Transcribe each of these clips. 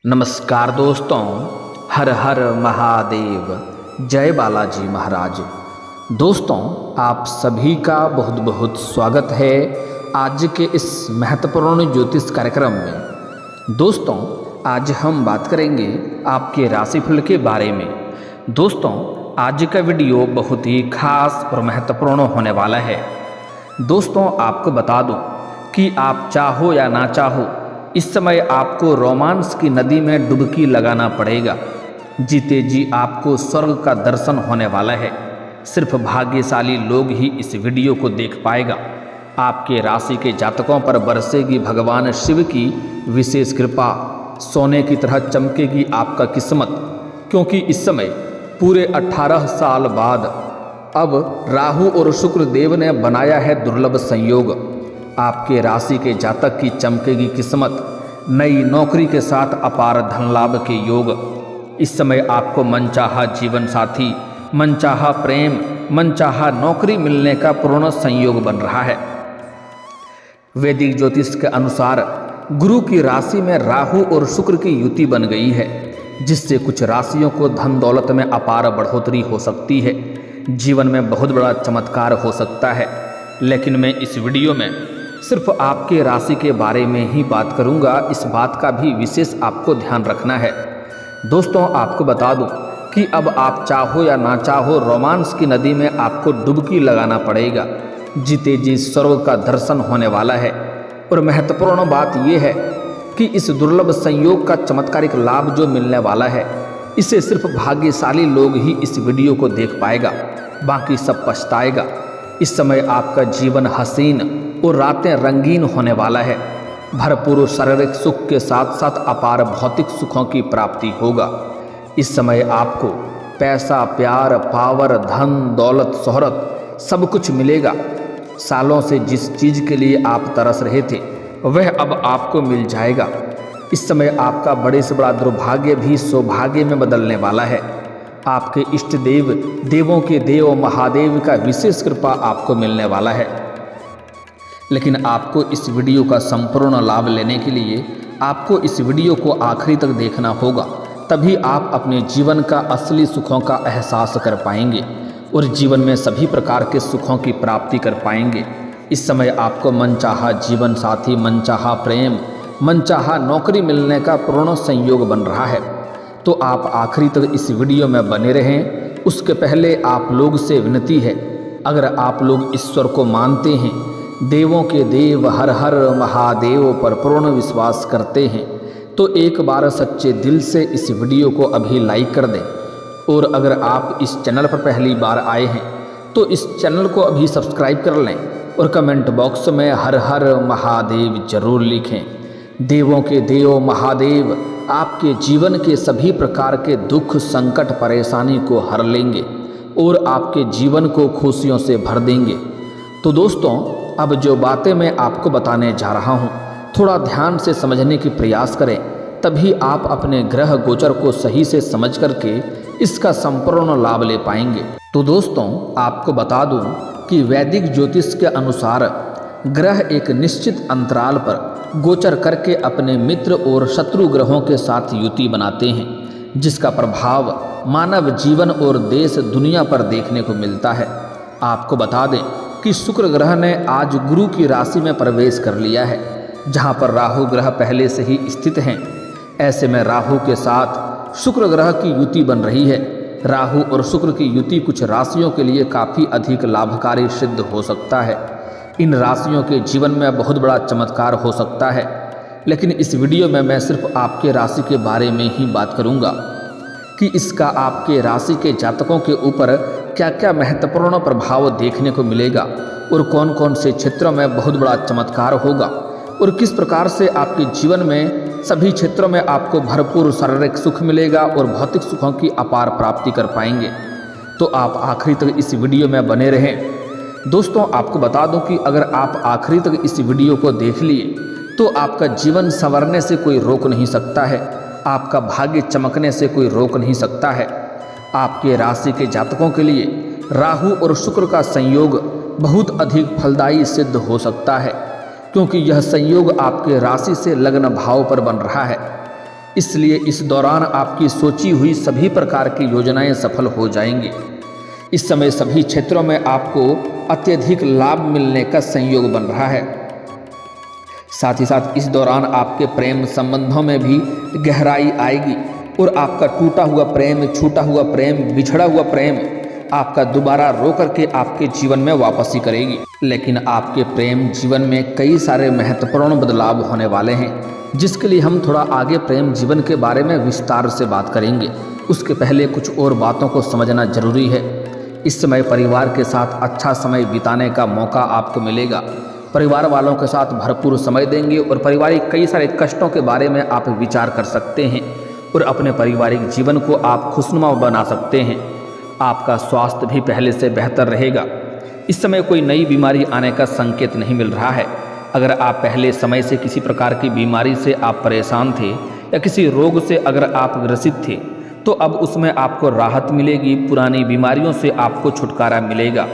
नमस्कार दोस्तों, हर हर महादेव, जय बालाजी महाराज। दोस्तों, आप सभी का बहुत बहुत स्वागत है आज के इस महत्वपूर्ण ज्योतिष कार्यक्रम में। दोस्तों, आज हम बात करेंगे आपके राशिफल के बारे में। दोस्तों, आज का वीडियो बहुत ही खास और महत्वपूर्ण होने वाला है। दोस्तों, आपको बता दूं कि आप चाहो या ना चाहो, इस समय आपको रोमांस की नदी में डुबकी लगाना पड़ेगा। जीते जी आपको स्वर्ग का दर्शन होने वाला है। सिर्फ भाग्यशाली लोग ही इस वीडियो को देख पाएगा। आपके राशि के जातकों पर बरसेगी भगवान शिव की विशेष कृपा। सोने की तरह चमकेगी आपका किस्मत, क्योंकि इस समय पूरे 18 साल बाद अब राहु और शुक्र देव ने बनाया है दुर्लभ संयोग। आपके राशि के जातक की चमकेगी किस्मत। नई नौकरी के साथ अपार धन लाभ के योग। इस समय आपको मनचाहा जीवन साथी, मनचाहा प्रेम, मनचाहा नौकरी मिलने का पूर्ण संयोग बन रहा है। वैदिक ज्योतिष के अनुसार गुरु की राशि में राहु और शुक्र की युति बन गई है, जिससे कुछ राशियों को धन दौलत में अपार बढ़ोतरी हो सकती है। जीवन में बहुत बड़ा चमत्कार हो सकता है। लेकिन मैं इस वीडियो में सिर्फ आपके राशि के बारे में ही बात करूंगा। इस बात का भी विशेष आपको ध्यान रखना है। दोस्तों, आपको बता दूं कि अब आप चाहो या ना चाहो, रोमांस की नदी में आपको डुबकी लगाना पड़ेगा। जीते जी स्वर्ग का दर्शन होने वाला है। और महत्वपूर्ण बात यह है कि इस दुर्लभ संयोग का चमत्कारिक लाभ जो मिलने वाला है, इसे सिर्फ भाग्यशाली लोग ही इस वीडियो को देख पाएगा, बाकी सब पछताएगा। इस समय आपका जीवन हसीन और रातें रंगीन होने वाला है। भरपूर शारीरिक सुख के साथ साथ अपार भौतिक सुखों की प्राप्ति होगा। इस समय आपको पैसा, प्यार, पावर, धन, दौलत, शोहरत सब कुछ मिलेगा। सालों से जिस चीज़ के लिए आप तरस रहे थे, वह अब आपको मिल जाएगा। इस समय आपका बड़े से बड़ा दुर्भाग्य भी सौभाग्य में बदलने वाला है। आपके इष्ट देव, देवों के देव महादेव का विशेष कृपा आपको मिलने वाला है। लेकिन आपको इस वीडियो का संपूर्ण लाभ लेने के लिए आपको इस वीडियो को आखिरी तक देखना होगा। तभी आप अपने जीवन का असली सुखों का एहसास कर पाएंगे और जीवन में सभी प्रकार के सुखों की प्राप्ति कर पाएंगे। इस समय आपको मनचाहा जीवन साथी, मनचाहा प्रेम, मनचाहा नौकरी मिलने का पूर्ण संयोग बन रहा है। तो आप आखिरी तक इस वीडियो में बने रहें। उसके पहले आप लोग से विनती है, अगर आप लोग ईश्वर को मानते हैं, देवों के देव हर हर महादेव पर पूर्ण विश्वास करते हैं, तो एक बार सच्चे दिल से इस वीडियो को अभी लाइक कर दें। और अगर आप इस चैनल पर पहली बार आए हैं तो इस चैनल को अभी सब्सक्राइब कर लें और कमेंट बॉक्स में हर हर महादेव जरूर लिखें। देवों के देव महादेव आपके जीवन के सभी प्रकार के दुख, संकट, परेशानी को हर लेंगे और आपके जीवन को खुशियों से भर देंगे। तो दोस्तों, अब जो बातें मैं आपको बताने जा रहा हूँ, थोड़ा ध्यान से समझने की प्रयास करें, तभी आप अपने ग्रह गोचर को सही से समझ करके इसका संपूर्ण लाभ ले पाएंगे। तो दोस्तों, आपको बता दूं कि वैदिक ज्योतिष के अनुसार ग्रह एक निश्चित अंतराल पर गोचर करके अपने मित्र और शत्रु ग्रहों के साथ युति बनाते हैं, जिसका प्रभाव मानव जीवन और देश दुनिया पर देखने को मिलता है। आपको बता दें कि शुक्र ग्रह ने आज गुरु की राशि में प्रवेश कर लिया है, जहां पर राहु ग्रह पहले से ही स्थित हैं। ऐसे में राहु के साथ शुक्र ग्रह की युति बन रही है। राहु और शुक्र की युति कुछ राशियों के लिए काफ़ी अधिक लाभकारी सिद्ध हो सकता है। इन राशियों के जीवन में बहुत बड़ा चमत्कार हो सकता है। लेकिन इस वीडियो में मैं सिर्फ आपके राशि के बारे में ही बात करूंगा कि इसका आपके राशि के जातकों के ऊपर क्या क्या महत्वपूर्ण प्रभाव देखने को मिलेगा और कौन कौन से क्षेत्रों में बहुत बड़ा चमत्कार होगा और किस प्रकार से आपके जीवन में सभी क्षेत्रों में आपको भरपूर शारीरिक सुख मिलेगा और भौतिक सुखों की अपार प्राप्ति कर पाएंगे। तो आप आखिरी तक इस वीडियो में बने रहें। दोस्तों, आपको बता दूं कि अगर आप आखिरी तक इस वीडियो को देख लिए तो आपका जीवन संवरने से कोई रोक नहीं सकता है, आपका भाग्य चमकने से कोई रोक नहीं सकता है। आपके राशि के जातकों के लिए राहु और शुक्र का संयोग बहुत अधिक फलदायी सिद्ध हो सकता है, क्योंकि यह संयोग आपके राशि से लग्न भाव पर बन रहा है। इसलिए इस दौरान आपकी सोची हुई सभी प्रकार की योजनाएं सफल हो जाएंगी। इस समय सभी क्षेत्रों में आपको अत्यधिक लाभ मिलने का संयोग बन रहा है। साथ ही साथ इस दौरान आपके प्रेम संबंधों में भी गहराई आएगी और आपका टूटा हुआ प्रेम, छूटा हुआ प्रेम, बिछड़ा हुआ प्रेम आपका दोबारा रो करके आपके जीवन में वापसी करेगी। लेकिन आपके प्रेम जीवन में कई सारे महत्वपूर्ण बदलाव होने वाले हैं, जिसके लिए हम थोड़ा आगे प्रेम जीवन के बारे में विस्तार से बात करेंगे। उसके पहले कुछ और बातों को समझना जरूरी है। इस समय परिवार के साथ अच्छा समय बिताने का मौका आपको मिलेगा। परिवार वालों के साथ भरपूर समय देंगे और पारिवारिक कई सारे कष्टों के बारे में आप विचार कर सकते हैं और अपने पारिवारिक जीवन को आप खुशनुमा बना सकते हैं। आपका स्वास्थ्य भी पहले से बेहतर रहेगा। इस समय कोई नई बीमारी आने का संकेत नहीं मिल रहा है। अगर आप पहले समय से किसी प्रकार की बीमारी से आप परेशान थे या किसी रोग से अगर आप ग्रसित थे, तो अब उसमें आपको राहत मिलेगी। पुरानी बीमारियों से आपको छुटकारा मिलेगा।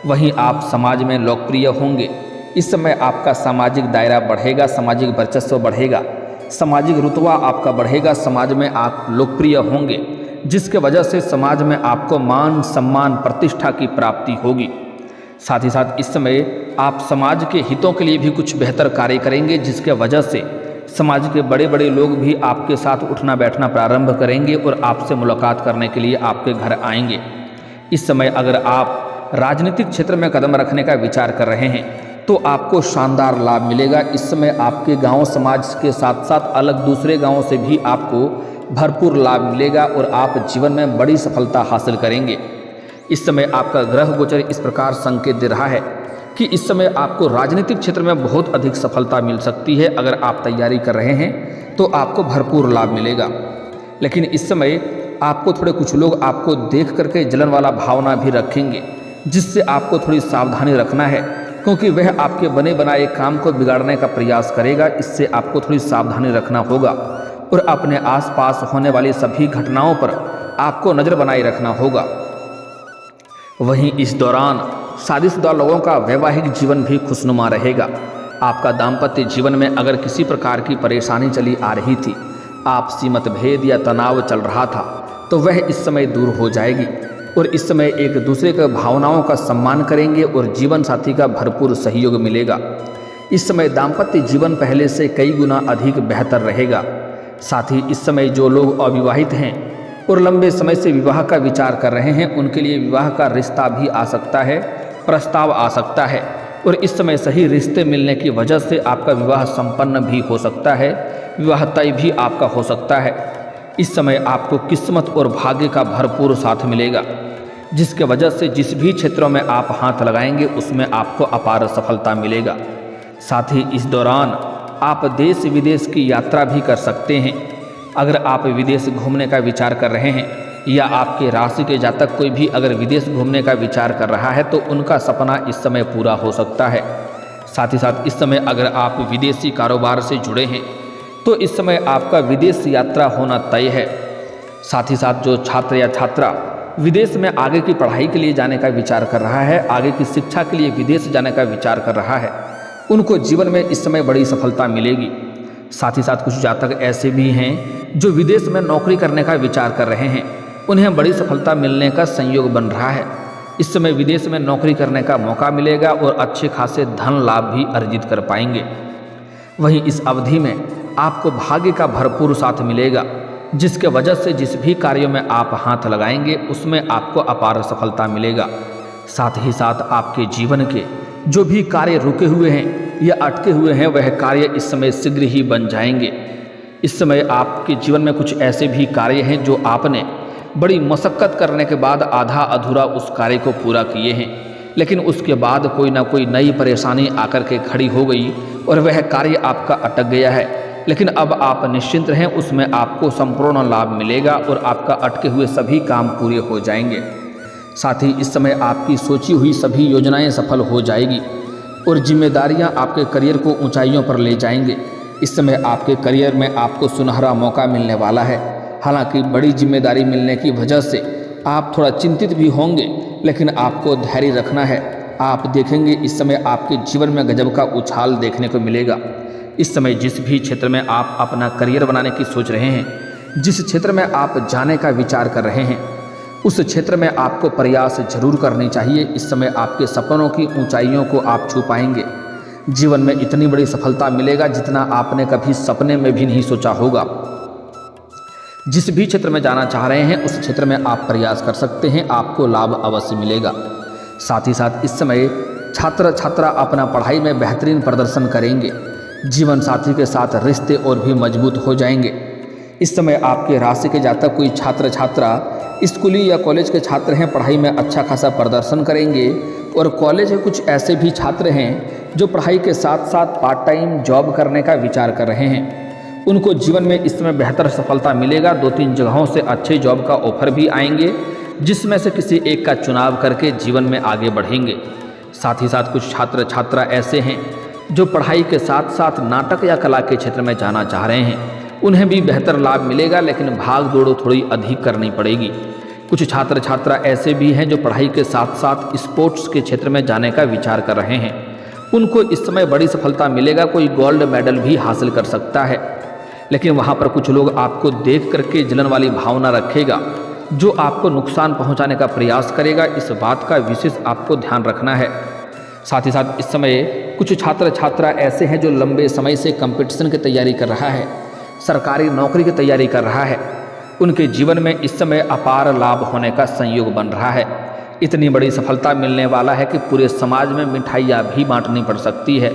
वहीं आप समाज में लोकप्रिय होंगे। इस समय आपका सामाजिक दायरा बढ़ेगा, सामाजिक वर्चस्व बढ़ेगा, सामाजिक रुतबा आपका बढ़ेगा, समाज में आप लोकप्रिय होंगे, जिसके वजह से समाज में आपको मान सम्मान प्रतिष्ठा की प्राप्ति होगी। साथ ही साथ इस समय आप समाज के हितों के लिए भी कुछ बेहतर कार्य करेंगे, जिसके वजह से समाज के बड़े बड़े लोग भी आपके साथ उठना बैठना प्रारंभ करेंगे और आपसे मुलाकात करने के लिए आपके घर आएंगे। इस समय अगर आप राजनीतिक क्षेत्र में कदम रखने का विचार कर रहे हैं तो आपको शानदार लाभ मिलेगा। इस समय आपके गांव समाज के साथ साथ अलग दूसरे गांवों से भी आपको भरपूर लाभ मिलेगा और आप जीवन में बड़ी सफलता हासिल करेंगे। इस समय आपका ग्रह गोचर इस प्रकार संकेत दे रहा है कि इस समय आपको राजनीतिक क्षेत्र में बहुत अधिक सफलता मिल सकती है। अगर आप तैयारी कर रहे हैं तो आपको भरपूर लाभ मिलेगा। लेकिन इस समय आपको थोड़े कुछ लोग आपको देख करके जलन वाला भावना भी रखेंगे, जिससे आपको थोड़ी सावधानी रखना है, क्योंकि वह आपके बने बनाए काम को बिगाड़ने का प्रयास करेगा। इससे आपको थोड़ी सावधानी रखना होगा और अपने आसपास होने वाली सभी घटनाओं पर आपको नज़र बनाए रखना होगा। वहीं इस दौरान शादीशुदा लोगों का वैवाहिक जीवन भी खुशनुमा रहेगा। आपका दाम्पत्य जीवन में अगर किसी प्रकार की परेशानी चली आ रही थी, आपसी मतभेद या तनाव चल रहा था, तो वह इस समय दूर हो जाएगी और इस समय एक दूसरे के भावनाओं का सम्मान करेंगे और जीवन साथी का भरपूर सहयोग मिलेगा। इस समय दाम्पत्य जीवन पहले से कई गुना अधिक बेहतर रहेगा। साथ ही इस समय जो लोग अविवाहित हैं और लंबे समय से विवाह का विचार कर रहे हैं, उनके लिए विवाह का रिश्ता भी आ सकता है, प्रस्ताव आ सकता है और इस समय सही रिश्ते मिलने की वजह से आपका विवाह संपन्न भी हो सकता है, विवाह तय भी आपका हो सकता है। इस समय आपको किस्मत और भाग्य का भरपूर साथ मिलेगा, जिसके वजह से जिस भी क्षेत्रों में आप हाथ लगाएंगे उसमें आपको अपार सफलता मिलेगा। साथ ही इस दौरान आप देश विदेश की यात्रा भी कर सकते हैं। अगर आप विदेश घूमने का विचार कर रहे हैं या आपके राशि के जातक कोई भी अगर विदेश घूमने का विचार कर रहा है तो उनका सपना इस समय पूरा हो सकता है। साथ ही साथ इस समय अगर आप विदेशी कारोबार से जुड़े हैं तो इस समय आपका विदेश यात्रा होना तय है। साथ ही साथ जो छात्र या छात्रा विदेश में आगे की पढ़ाई के लिए जाने का विचार कर रहा है, आगे की शिक्षा के लिए विदेश जाने का विचार कर रहा है, उनको जीवन में इस समय बड़ी सफलता मिलेगी। साथ ही साथ कुछ जातक ऐसे भी हैं जो विदेश में नौकरी करने का विचार कर रहे हैं, उन्हें बड़ी सफलता मिलने का संयोग बन रहा है। इस समय विदेश में नौकरी करने का मौका मिलेगा और अच्छे खासे धन लाभ भी अर्जित कर पाएंगे। वहीं इस अवधि में आपको भाग्य का भरपूर साथ मिलेगा, जिसके वजह से जिस भी कार्यों में आप हाथ लगाएंगे उसमें आपको अपार सफलता मिलेगा। साथ ही साथ आपके जीवन के जो भी कार्य रुके हुए हैं या अटके हुए हैं वह कार्य इस समय शीघ्र ही बन जाएंगे। इस समय आपके जीवन में कुछ ऐसे भी कार्य हैं जो आपने बड़ी मशक्क़त करने के बाद आधा अधूरा उस कार्य को पूरा किए हैं, लेकिन उसके बाद कोई ना कोई नई परेशानी आकर के खड़ी हो गई और वह कार्य आपका अटक गया है। लेकिन अब आप निश्चिंत रहें, उसमें आपको संपूर्ण लाभ मिलेगा और आपका अटके हुए सभी काम पूरे हो जाएंगे। साथ ही इस समय आपकी सोची हुई सभी योजनाएं सफल हो जाएगी और जिम्मेदारियां आपके करियर को ऊंचाइयों पर ले जाएंगे। इस समय आपके करियर में आपको सुनहरा मौका मिलने वाला है। हालांकि बड़ी जिम्मेदारी मिलने की वजह से आप थोड़ा चिंतित भी होंगे, लेकिन आपको धैर्य रखना है। आप देखेंगे इस समय आपके जीवन में गजब का उछाल देखने को मिलेगा। इस समय जिस भी क्षेत्र में आप अपना करियर बनाने की सोच रहे हैं, जिस क्षेत्र में आप जाने का विचार कर रहे हैं, उस क्षेत्र में आपको प्रयास जरूर करनी चाहिए। इस समय आपके सपनों की ऊंचाइयों को आप छू पाएंगे। जीवन में इतनी बड़ी सफलता मिलेगा जितना आपने कभी सपने में भी नहीं सोचा होगा। जिस भी क्षेत्र में जाना चाह रहे हैं उस क्षेत्र में आप प्रयास कर सकते हैं, आपको लाभ अवश्य मिलेगा। साथ ही साथ इस समय छात्र छात्रा अपना पढ़ाई में बेहतरीन प्रदर्शन करेंगे। जीवन साथी के साथ रिश्ते और भी मजबूत हो जाएंगे। इस समय आपके राशि के जातक कोई छात्र छात्रा स्कूली या कॉलेज के छात्र हैं, पढ़ाई में अच्छा खासा प्रदर्शन करेंगे। और कॉलेज के कुछ ऐसे भी छात्र हैं जो पढ़ाई के साथ साथ पार्ट टाइम जॉब करने का विचार कर रहे हैं, उनको जीवन में इस समय बेहतर सफलता मिलेगा। 2-3 जगहों से अच्छे जॉब का ऑफर भी आएंगे, जिसमें से किसी एक का चुनाव करके जीवन में आगे बढ़ेंगे। साथ ही साथ कुछ छात्र छात्रा ऐसे हैं जो पढ़ाई के साथ साथ नाटक या कला के क्षेत्र में जाना चाह रहे हैं, उन्हें भी बेहतर लाभ मिलेगा, लेकिन भाग दौड़ थोड़ी अधिक करनी पड़ेगी। कुछ छात्र छात्रा ऐसे भी हैं जो पढ़ाई के साथ साथ स्पोर्ट्स के क्षेत्र में जाने का विचार कर रहे हैं, उनको इस समय बड़ी सफलता मिलेगा। कोई गोल्ड मेडल भी हासिल कर सकता है, लेकिन वहाँ पर कुछ लोग आपको देख करके जलन वाली भावना रखेगा, जो आपको नुकसान पहुँचाने का प्रयास करेगा। इस बात का विशेष आपको ध्यान रखना है। साथ ही साथ इस समय कुछ छात्र छात्रा ऐसे हैं जो लंबे समय से कंपटीशन की तैयारी कर रहा है, सरकारी नौकरी की तैयारी कर रहा है, उनके जीवन में इस समय अपार लाभ होने का संयोग बन रहा है। इतनी बड़ी सफलता मिलने वाला है कि पूरे समाज में मिठाइयाँ भी बांटनी पड़ सकती है।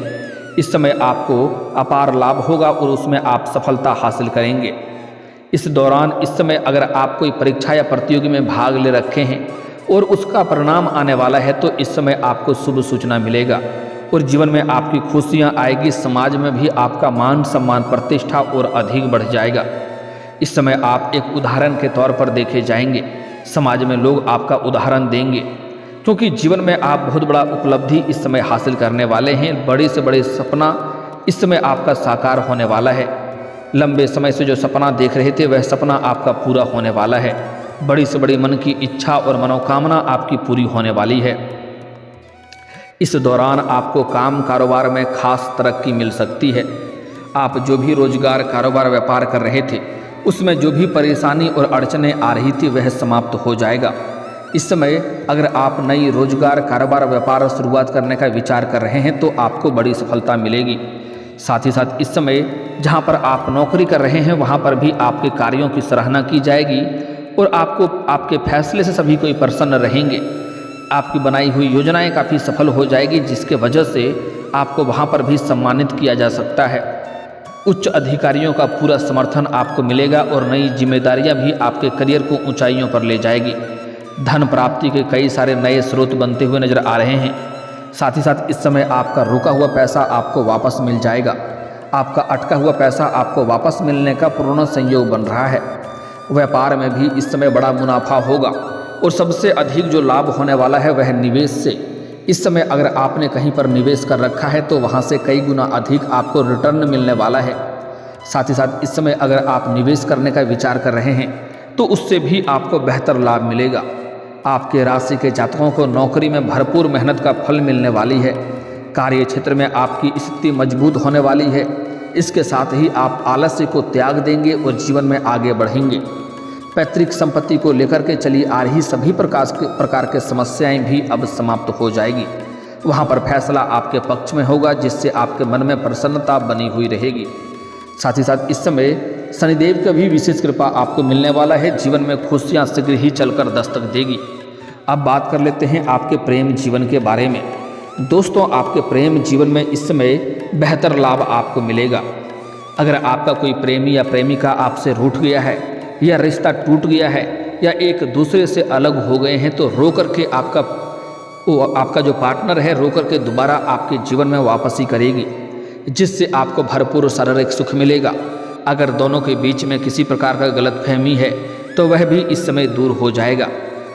इस समय आपको अपार लाभ होगा और उसमें आप सफलता हासिल करेंगे। इस दौरान इस समय अगर आप कोई परीक्षा या प्रतियोगी में भाग ले रखे हैं और उसका परिणाम आने वाला है, तो इस समय आपको शुभ सूचना मिलेगा और जीवन में आपकी खुशियाँ आएगी। समाज में भी आपका मान सम्मान प्रतिष्ठा और अधिक बढ़ जाएगा। इस समय आप एक उदाहरण के तौर पर देखे जाएंगे, समाज में लोग आपका उदाहरण देंगे, क्योंकि जीवन में आप बहुत बड़ा उपलब्धि इस समय हासिल करने वाले हैं। बड़े से बड़े सपना इस समय आपका साकार होने वाला है। लंबे समय से जो सपना देख रहे थे वह सपना आपका पूरा होने वाला है। बड़ी से बड़ी मन की इच्छा और मनोकामना आपकी पूरी होने वाली है। इस दौरान आपको काम कारोबार में खास तरक्की मिल सकती है। आप जो भी रोजगार कारोबार व्यापार कर रहे थे उसमें जो भी परेशानी और अड़चनें आ रही थी वह समाप्त हो जाएगा। इस समय अगर आप नई रोजगार कारोबार व्यापार शुरुआत करने का विचार कर रहे हैं तो आपको बड़ी सफलता मिलेगी। साथ ही साथ इस समय जहां पर आप नौकरी कर रहे हैं वहां पर भी आपके कार्यों की सराहना की जाएगी और आपको आपके फैसले से सभी कोई प्रसन्न रहेंगे। आपकी बनाई हुई योजनाएं काफ़ी सफल हो जाएगी, जिसके वजह से आपको वहां पर भी सम्मानित किया जा सकता है। उच्च अधिकारियों का पूरा समर्थन आपको मिलेगा और नई जिम्मेदारियां भी आपके करियर को ऊंचाइयों पर ले जाएगी। धन प्राप्ति के कई सारे नए स्रोत बनते हुए नजर आ रहे हैं। साथ ही साथ इस समय आपका रुका हुआ पैसा आपको वापस मिल जाएगा। आपका अटका हुआ पैसा आपको वापस मिलने का पूर्ण संयोग बन रहा है। व्यापार में भी इस समय बड़ा मुनाफा होगा और सबसे अधिक जो लाभ होने वाला है वह निवेश से। इस समय अगर आपने कहीं पर निवेश कर रखा है तो वहाँ से कई गुना अधिक आपको रिटर्न मिलने वाला है। साथ ही साथ इस समय अगर आप निवेश करने का विचार कर रहे हैं तो उससे भी आपको बेहतर लाभ मिलेगा। आपके राशि के जातकों को नौकरी में भरपूर मेहनत का फल मिलने वाली है। कार्य क्षेत्र में आपकी स्थिति मजबूत होने वाली है। इसके साथ ही आप आलस्य को त्याग देंगे और जीवन में आगे बढ़ेंगे। पैतृक संपत्ति को लेकर के चली आ रही सभी प्रकार के समस्याएं भी अब समाप्त हो जाएगी। वहां पर फैसला आपके पक्ष में होगा, जिससे आपके मन में प्रसन्नता बनी हुई रहेगी। साथ ही साथ इस समय शनिदेव का भी विशेष कृपा आपको मिलने वाला है। जीवन में खुशियां शीघ्र ही चलकर दस्तक देगी। अब बात कर लेते हैं आपके प्रेम जीवन के बारे में। दोस्तों, आपके प्रेम जीवन में इस समय बेहतर लाभ आपको मिलेगा। अगर आपका कोई प्रेमी या प्रेमिका आपसे रूठ गया है या रिश्ता टूट गया है या एक दूसरे से अलग हो गए हैं तो रो करके आपका जो पार्टनर है रो करके दोबारा आपके जीवन में वापसी करेगी, जिससे आपको भरपूर शारीरिक सुख मिलेगा। अगर दोनों के बीच में किसी प्रकार का गलतफहमी है तो वह भी इस समय दूर हो जाएगा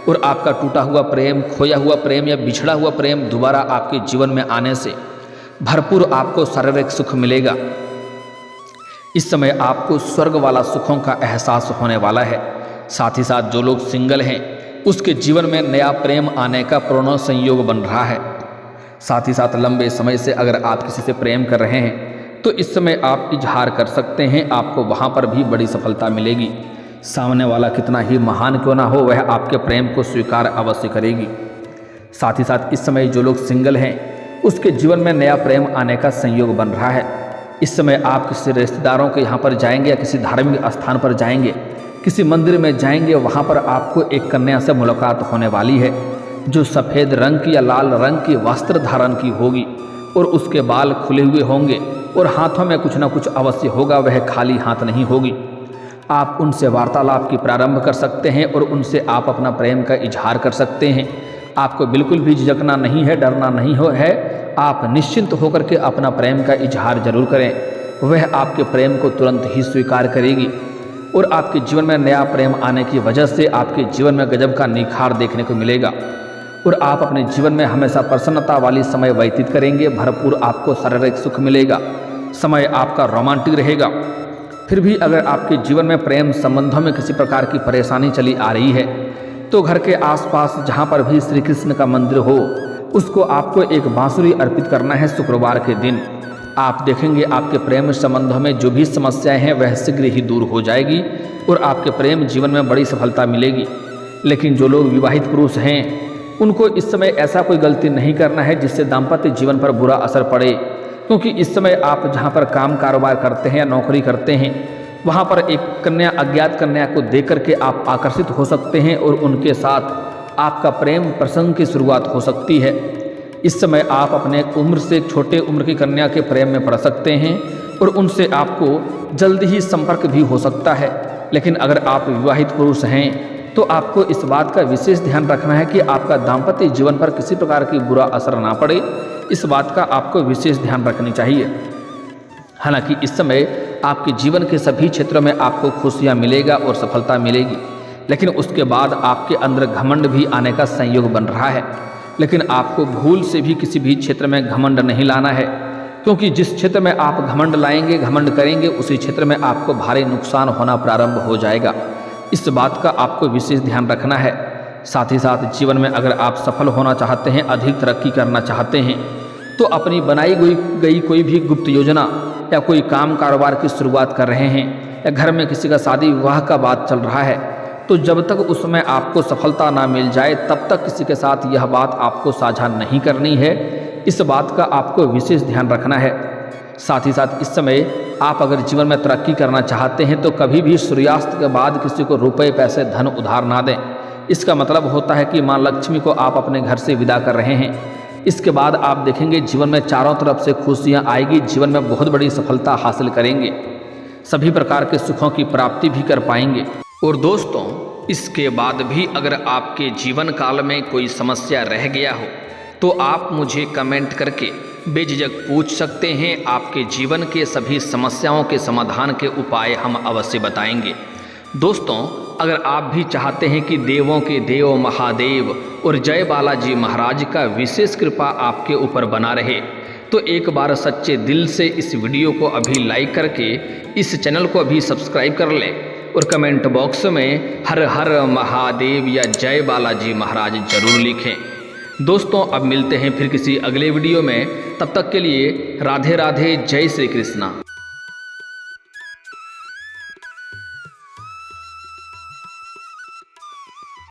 और आपका टूटा हुआ प्रेम, खोया हुआ प्रेम या बिछड़ा हुआ प्रेम दोबारा आपके जीवन में आने से भरपूर आपको शारीरिक सुख मिलेगा। इस समय आपको स्वर्ग वाला सुखों का एहसास होने वाला है। साथ ही साथ जो लोग सिंगल हैं उसके जीवन में नया प्रेम आने का पूर्ण संयोग बन रहा है। साथ ही साथ लंबे समय से अगर आप किसी से प्रेम कर रहे हैं तो इस समय आप इजहार कर सकते हैं, आपको वहाँ पर भी बड़ी सफलता मिलेगी। सामने वाला कितना ही महान क्यों ना हो, वह आपके प्रेम को स्वीकार अवश्य करेगी। साथ ही साथ इस समय जो लोग सिंगल हैं उसके जीवन में नया प्रेम आने का संयोग बन रहा है। इस समय आप किसी रिश्तेदारों के यहाँ पर जाएंगे या किसी धार्मिक स्थान पर जाएंगे, किसी मंदिर में जाएंगे, वहाँ पर आपको एक कन्या से मुलाकात होने वाली है जो सफ़ेद रंग की या लाल रंग की वस्त्र धारण की होगी और उसके बाल खुले हुए होंगे और हाथों में कुछ ना कुछ अवश्य होगा, वह खाली हाथ नहीं होगी। आप उनसे वार्तालाप की प्रारंभ कर सकते हैं और उनसे आप अपना प्रेम का इजहार कर सकते हैं। आपको बिल्कुल भी झिझकना नहीं है, डरना नहीं है, आप निश्चिंत होकर के अपना प्रेम का इजहार जरूर करें। वह आपके प्रेम को तुरंत ही स्वीकार करेगी और आपके जीवन में नया प्रेम आने की वजह से आपके जीवन में गजब का निखार देखने को मिलेगा और आप अपने जीवन में हमेशा प्रसन्नता वाली समय व्यतीत करेंगे। भरपूर आपको शारीरिक सुख मिलेगा, समय आपका रोमांटिक रहेगा। फिर भी अगर आपके जीवन में प्रेम संबंधों में किसी प्रकार की परेशानी चली आ रही है तो घर के आसपास जहाँ पर भी श्री कृष्ण का मंदिर हो उसको आपको एक बांसुरी अर्पित करना है शुक्रवार के दिन। आप देखेंगे आपके प्रेम संबंधों में जो भी समस्याएं हैं वह शीघ्र ही दूर हो जाएगी और आपके प्रेम जीवन में बड़ी सफलता मिलेगी। लेकिन जो लोग विवाहित पुरुष हैं उनको इस समय ऐसा कोई गलती नहीं करना है जिससे दाम्पत्य जीवन पर बुरा असर पड़े, क्योंकि इस समय आप जहाँ पर काम कारोबार करते हैं या नौकरी करते हैं वहाँ पर एक कन्या, अज्ञात कन्या को देख करके आप आकर्षित हो सकते हैं और उनके साथ आपका प्रेम प्रसंग की शुरुआत हो सकती है। इस समय आप अपने उम्र से छोटे उम्र की कन्या के प्रेम में पड़ सकते हैं और उनसे आपको जल्द ही संपर्क भी हो सकता है। लेकिन अगर आप विवाहित पुरुष हैं तो आपको इस बात का विशेष ध्यान रखना है कि आपका दाम्पत्य जीवन पर किसी प्रकार की बुरा असर ना पड़े, इस बात का आपको विशेष ध्यान रखनी चाहिए। हालांकि इस समय आपके जीवन के सभी क्षेत्रों में आपको खुशियां मिलेगा और सफलता मिलेगी, लेकिन उसके बाद आपके अंदर घमंड भी आने का संयोग बन रहा है। लेकिन आपको भूल से भी किसी भी क्षेत्र में घमंड नहीं लाना है, क्योंकि जिस क्षेत्र में आप घमंड लाएंगे, घमंड करेंगे, उसी क्षेत्र में आपको भारी नुकसान होना प्रारंभ हो जाएगा। इस बात का आपको विशेष ध्यान रखना है। साथ ही साथ जीवन में अगर आप सफल होना चाहते हैं, अधिक तरक्की करना चाहते हैं, तो अपनी बनाई गई कोई भी गुप्त योजना या कोई काम कारोबार की शुरुआत कर रहे हैं या घर में किसी का शादी विवाह का बात चल रहा है, तो जब तक उसमें आपको सफलता ना मिल जाए तब तक किसी के साथ यह बात आपको साझा नहीं करनी है। इस बात का आपको विशेष ध्यान रखना है। साथ ही साथ इस समय आप अगर जीवन में तरक्की करना चाहते हैं तो कभी भी सूर्यास्त के बाद किसी को रुपए, पैसे, धन उधार ना दें। इसका मतलब होता है कि माँ लक्ष्मी को आप अपने घर से विदा कर रहे हैं। इसके बाद आप देखेंगे जीवन में चारों तरफ से खुशियाँ आएगी, जीवन में बहुत बड़ी सफलता हासिल करेंगे, सभी प्रकार के सुखों की प्राप्ति भी कर पाएंगे। और दोस्तों, इसके बाद भी अगर आपके जीवन काल में कोई समस्या रह गया हो तो आप मुझे कमेंट करके बेझिझक पूछ सकते हैं। आपके जीवन के सभी समस्याओं के समाधान के उपाय हम अवश्य बताएंगे। दोस्तों, अगर आप भी चाहते हैं कि देवों के देव महादेव और जय बालाजी महाराज का विशेष कृपा आपके ऊपर बना रहे तो एक बार सच्चे दिल से इस वीडियो को अभी लाइक करके इस चैनल को अभी सब्सक्राइब कर लें और कमेंट बॉक्स में हर हर महादेव या जय बालाजी महाराज जरूर लिखें। दोस्तों, अब मिलते हैं फिर किसी अगले वीडियो में। तब तक के लिए राधे राधे, जय श्री कृष्णा।